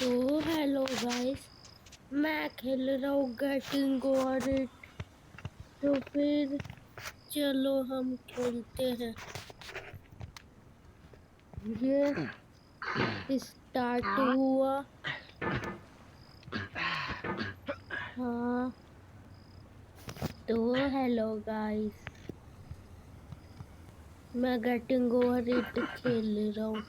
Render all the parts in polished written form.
तो hello guys, मैं खेल रहा हूँ गेटिंग ओवर इट। तो फिर चलो हम खेलते हैं। ये स्टार्ट हुआ। हाँ, तो हेलो गाइस, मैं गेटिंग ओवर इट खेल रहा हूँ।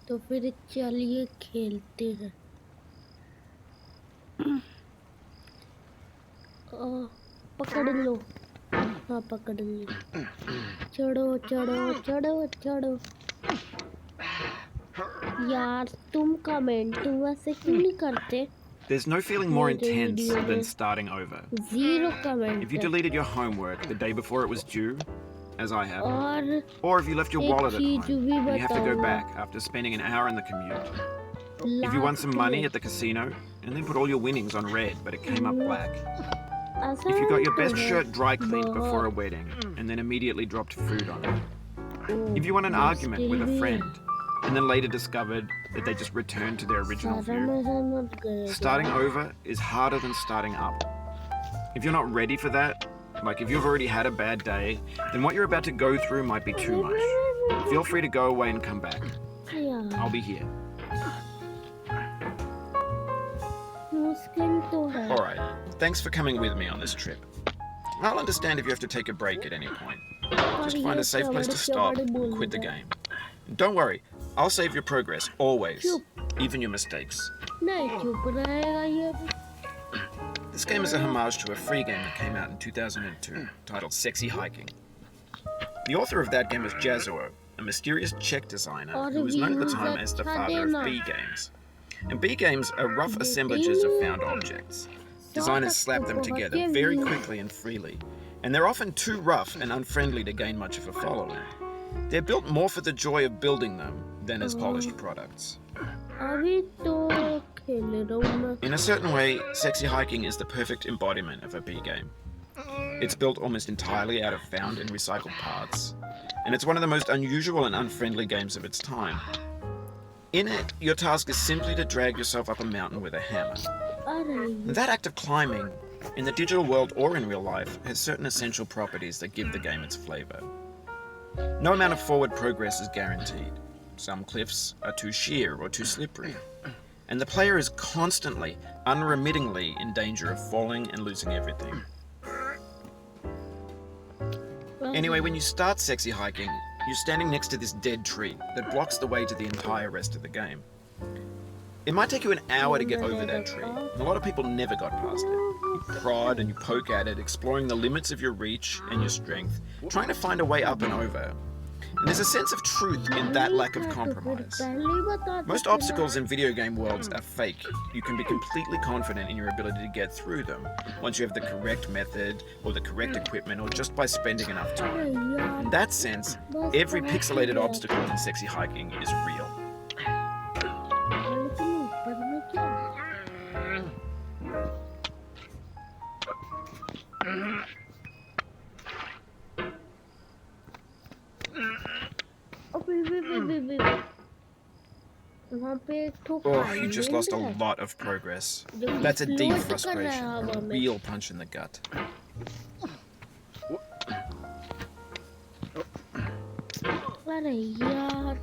तो फिर चलिए खेलते हैं। पकड़ लो। हाँ, पकड़ ली। चढ़ो चढ़ो चढ़ो चढ़ो। यार तुम कमेंट वैसे क्यों नहीं करते? There's no feeling more मेरे intense वीडियो than में starting over. 0 If comment you है। deleted your homework the day before it was due, as I have, और or if you left your एक wallet at चीज home भी and you have to go बताऊंगा। back after spending an hour in the commute. If you won some last money में at the casino and then put all your winnings on red but it came up black. If you आसान got your तो best है shirt dry cleaned before a बहुत। wedding and then immediately dropped food on it. Oh, If you won an argument मुश्किल with a भी है। friend and then later discovered that they just returned to their original सारा view. मेहनत गए Starting over is harder than starting up. If you're not ready for that, like if you've already had a bad day, then what you're about to go through might be too much. Feel free to go away and come back. यार I'll be here. मुश्किल तो है। Alright, thanks for coming with me on this trip. I'll understand if you have to take a break at any point. Just find a safe place to stop and quit the game. Don't worry, I'll save your progress, always. Even your mistakes. नहीं चुप रहेगा ये भी। This game is a homage to a free game that came out in 2002, titled Sexy Hiking. The author of that game was Jazuo, a mysterious Czech designer who was known at the time as the father of B games. And B games are rough assemblages of found objects. Designers slap them together very quickly and freely, and they're often too rough and unfriendly to gain much of a following. They're built more for the joy of building them than as polished products. अभी तो खेल रहा हूँ मैं। In a certain way, Sexy Hiking is the perfect embodiment of a B game. It's built almost entirely out of found and recycled parts, and it's one of the most unusual and unfriendly games of its time. In it, your task is simply to drag yourself up a mountain with a hammer. अरे That act of climbing, in the digital world or in real life, has certain essential properties that give the game its flavor. No amount of forward progress is guaranteed. Some cliffs are too sheer or too slippery, and the player is constantly, unremittingly in danger of falling and losing everything. Anyway, when you start Sexy Hiking, you're standing next to this dead tree that blocks the way to the entire rest of the game. It might take you an hour to get over that tree, and a lot of people never got past it. You prod and you poke at it, exploring the limits of your reach and your strength, trying to find a way up and over. And there's a sense of truth in that lack of compromise. Most obstacles in video game worlds are fake. You can be completely confident in your ability to get through them once you have the correct method or the correct equipment or just by spending enough time. In that sense, every pixelated obstacle in Sexy Hiking is real. Oh, you just lost a lot of progress. That's a deep frustration, a real punch in the gut. अरे यार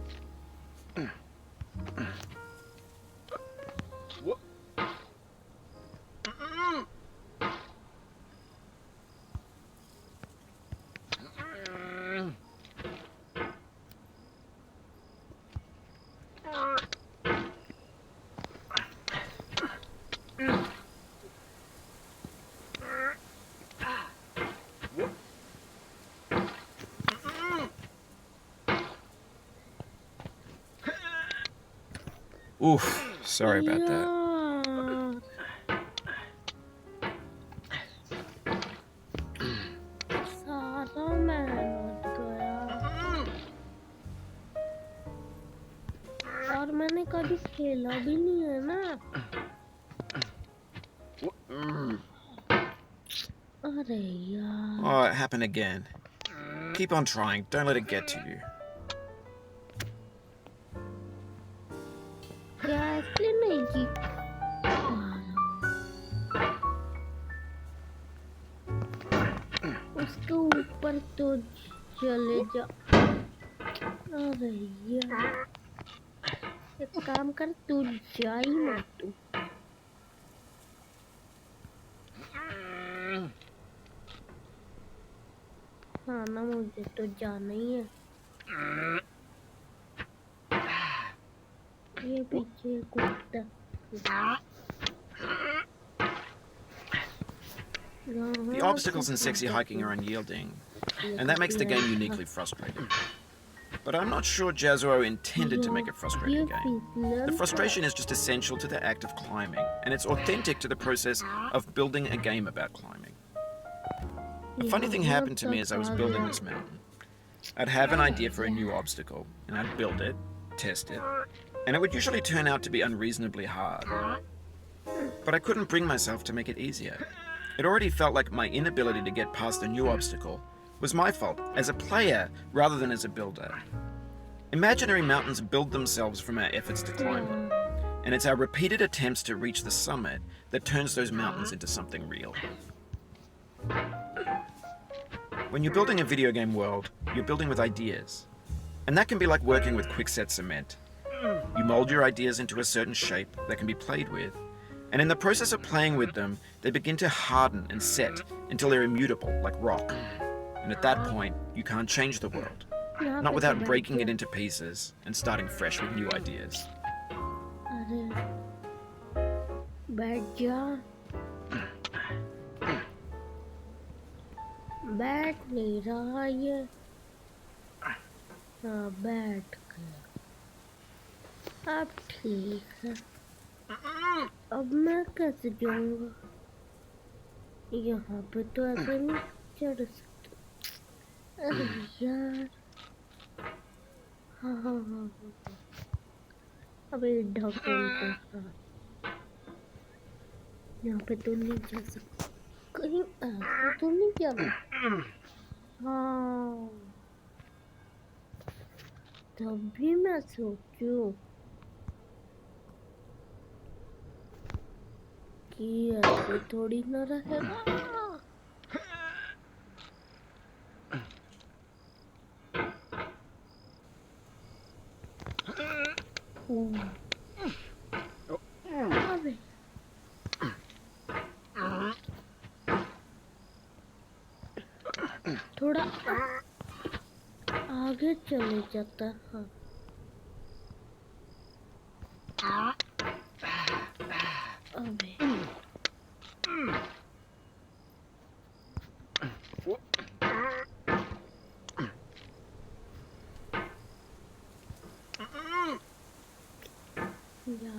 Oof, sorry about that. सारा मेहनत गया और मैंने कभी खेला भी नहीं है ना। अरे यार Oh, it happened again. Keep on trying, don't let it get to you. कैसे नहीं जी उसके ऊपर तो चले जा। अरे यार एक काम कर, तू जा ही मत तू। हाँ ना, मुझे तो जाना ही है। ये पीछे कुत्ता The obstacles in sexy hiking are unyielding, and that makes the game uniquely frustrating. But I'm not sure Jazzuo intended to make a frustrating game. The frustration is just essential to the act of climbing, and it's authentic to the process of building a game about climbing. A funny thing happened to me as I was building this mountain. I'd have an idea for a new obstacle, and I'd build it, test it, and it would usually turn out to be unreasonably hard. But I couldn't bring myself to make it easier. It already felt like my inability to get past a new obstacle was my fault as a player rather than as a builder. Imaginary mountains build themselves from our efforts to climb them, and it's our repeated attempts to reach the summit that turns those mountains into something real. When you're building a video game world, you're building with ideas. And that can be like working with quickset cement. You mold your ideas into a certain shape that can be played with, and in the process of playing with them, they begin to harden and set until they're immutable, like rock. And at that point, you can't change the world. Not without breaking it into pieces and starting fresh with new ideas. बैठ जा। बैठ नहीं रहा ये। हाँ बैठ गया। अब ठीक है। अब मैं कैसे जाऊंगा? यहाँ पे तो ऐसे नहीं चढ़ सकते। अरे यार। हाँ हाँ हाँ हाँ। अब ये ढक्कन के साथ यहाँ पे तो नहीं जा सकता। कहीं ऐसा तो नहीं जाना। हाँ तभी मैं सोचूं कि ऐसे थोड़ी ना रहेगा। अबे थोड़ा आगे चले जाता। हाँ अबे या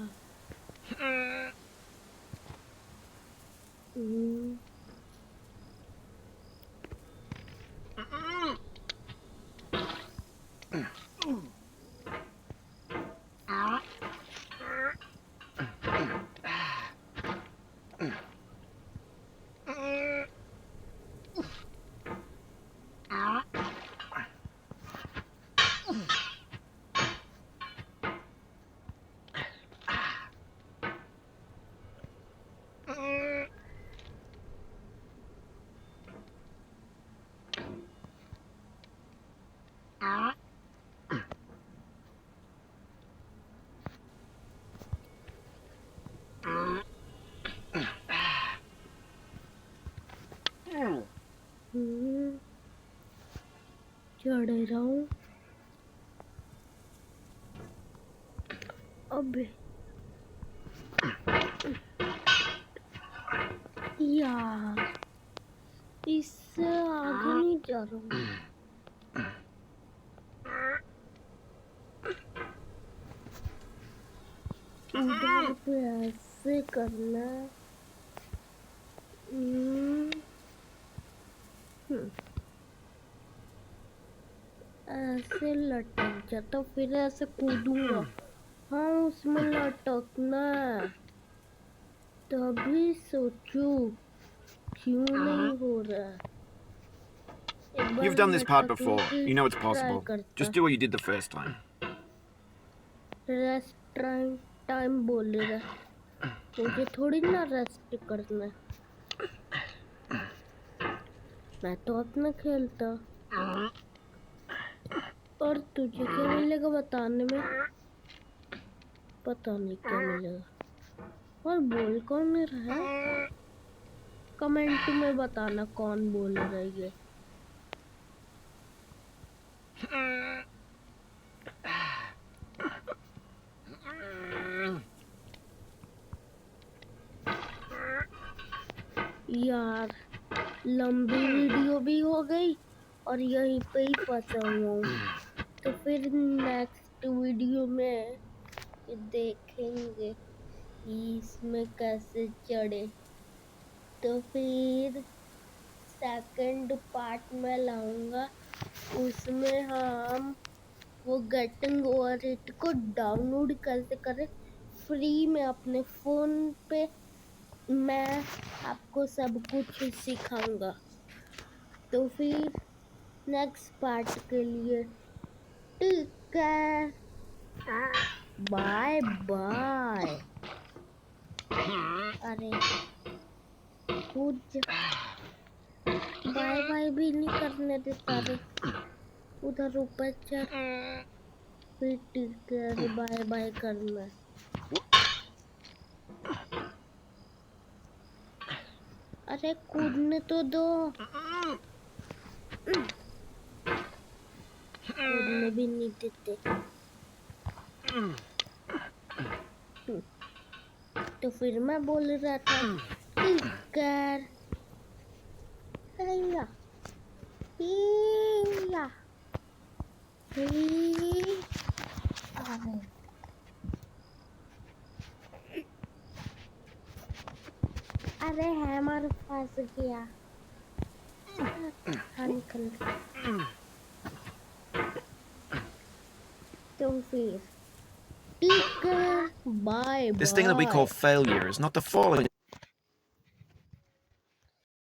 चढ़ रहा हूँ। अबे यार इससे आगे नहीं जा रहा हूँ। उधर पे ऐसे करना। ऐसे लटक जाता फिर ऐसे कूदूंगा। हाँ उसमें लटकना है। तभी सोचू क्यों नहीं हो रहा है। You've done this part before. You know it's possible. Just do what you did the first time. Rest trying. Time बोल रहा है, मुझे थोड़ी ना रेस्ट करना है। मैं तो अपना खेलता। और तुझे क्या मिलेगा बताने में? पता नहीं क्या मिलेगा। और बोल कौन रहा है? कमेंट में बताना कौन बोल रहा है ये। यार लंबी वीडियो भी हो गई और यहीं पे ही फंसा हुआ हूँ। तो फिर नेक्स्ट वीडियो में देखेंगे कि इसमें कैसे चढ़े। तो फिर सेकंड पार्ट में लाऊंगा, उसमें हम वो गेटिंग ओवर इट को डाउनलोड कैसे करें फ्री में अपने फ़ोन पे, मैं आपको सब कुछ सिखाऊंगा। तो फिर नेक्स्ट पार्ट के लिए टेक केयर, बाय बाय। अरे कुछ बाय बाय भी नहीं करने देता रे, उधर ऊपर चढ़, फिर टेक केयर बाय बाय करना। अरे कूदने तो दो, कूदने भी नहीं देते। तो फिर मैं बोल रहा था टेक केयर, भैया भैया अरे अरे हैमर फंस गया अंकल। तो फिर take care bye This thing that we call bye. failure is not the falling